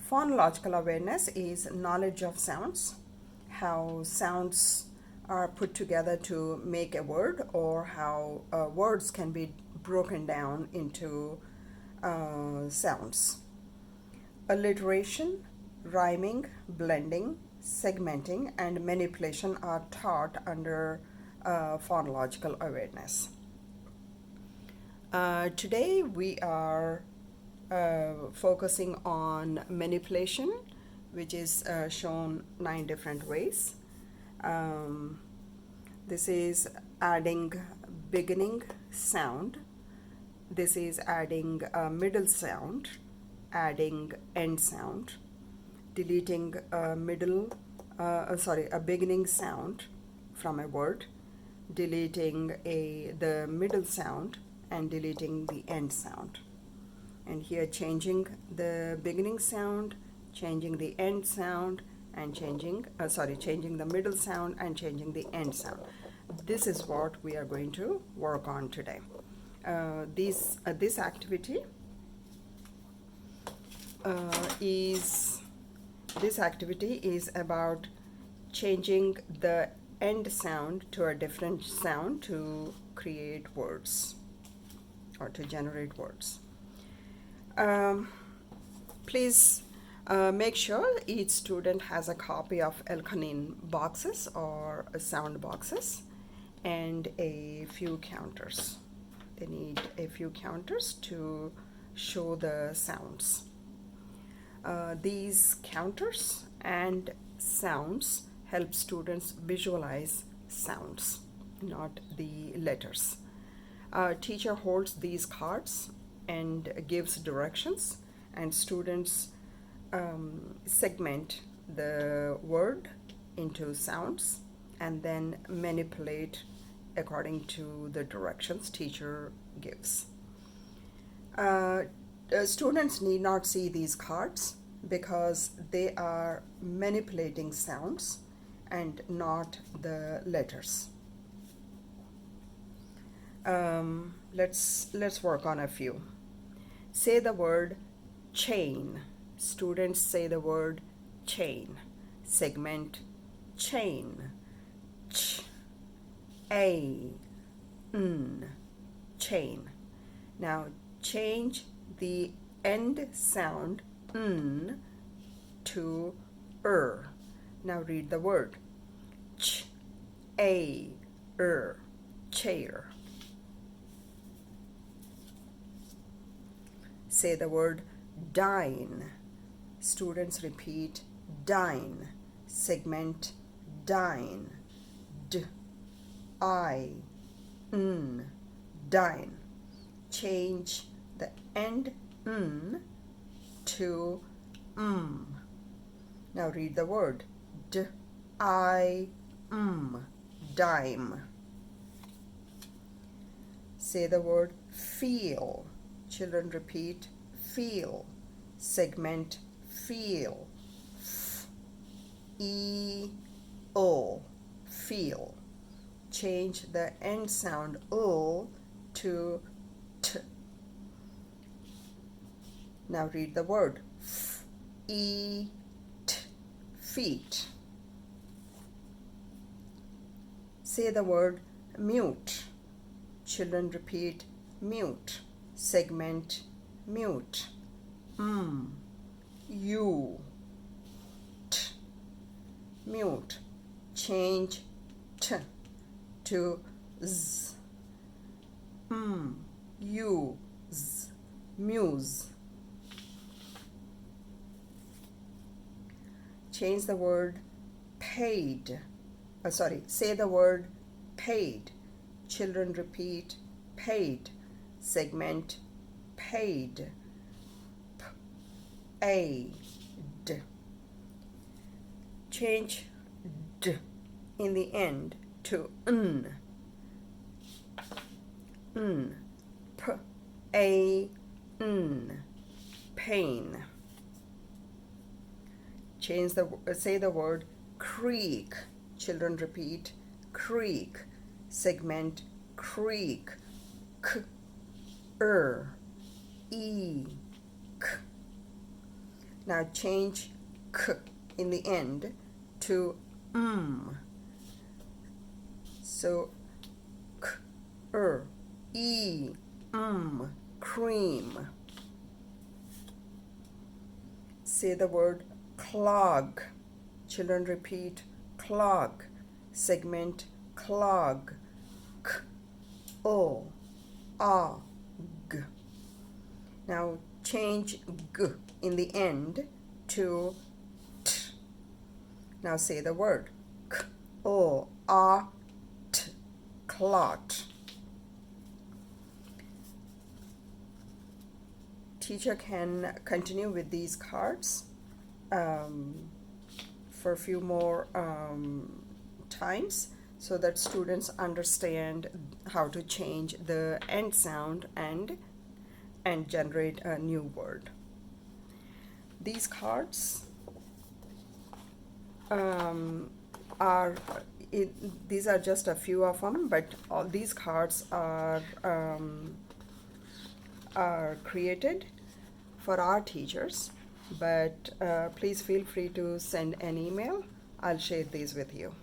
Phonological awareness is knowledge of sounds, how sounds are put together to make a word, or how words can be broken down into sounds. Alliteration, rhyming, blending, segmenting, and manipulation are taught under phonological awareness. Today we are focusing on manipulation, which is shown 9 different ways. This is adding beginning sound. This is adding a middle sound, adding end sound, deleting a beginning sound from a word, deleting the middle sound, and deleting the end sound. And here changing the beginning sound, changing the end sound, and changing the middle sound and changing the end sound. This is what we are going to work on today. This activity is about changing the end sound to a different sound to create words or to generate words. Please make sure each student has a copy of Elkanin boxes or sound boxes and a few counters. They need a few counters to show the sounds. These counters and sounds help students visualize sounds, not the letters. Teacher holds these cards and gives directions, and students segment the word into sounds and then manipulate according to the directions teacher gives. Students need not see these cards because they are manipulating sounds and not the letters. Let's work on a few. Say the word chain. Students say the word chain. Segment chain. Chain. Now change the end sound n to Now read the word chair. Say the word dine. Students repeat dine. Segment dine. Dine. Change the end n to Now read the word dime. Say the word feel. Children repeat feel. Segment feel. Feel. Change the end sound o to t. Now read the word feet. Say the word mute. Children repeat mute. Segment mute. Mute. Change t to z. Muse. Change the word paid. Say the word paid. Children repeat paid. Segment paid. Paid. Change d in the end to n. Pain. Say the word creek. Children repeat creek. Segment creek. Eek. Now change k in the end to So k, e, cream. Say the word clog. Children repeat clog. Segment clog. K, o, a, g. Now change g in the end to t. Now say the word k, o, a, t, clot. Teacher can continue with these cards for a few more times so that students understand how to change the end sound and generate a new word. These cards these are just a few of them, but all these cards are created for our teachers, but please feel free to send an email. I'll share these with you.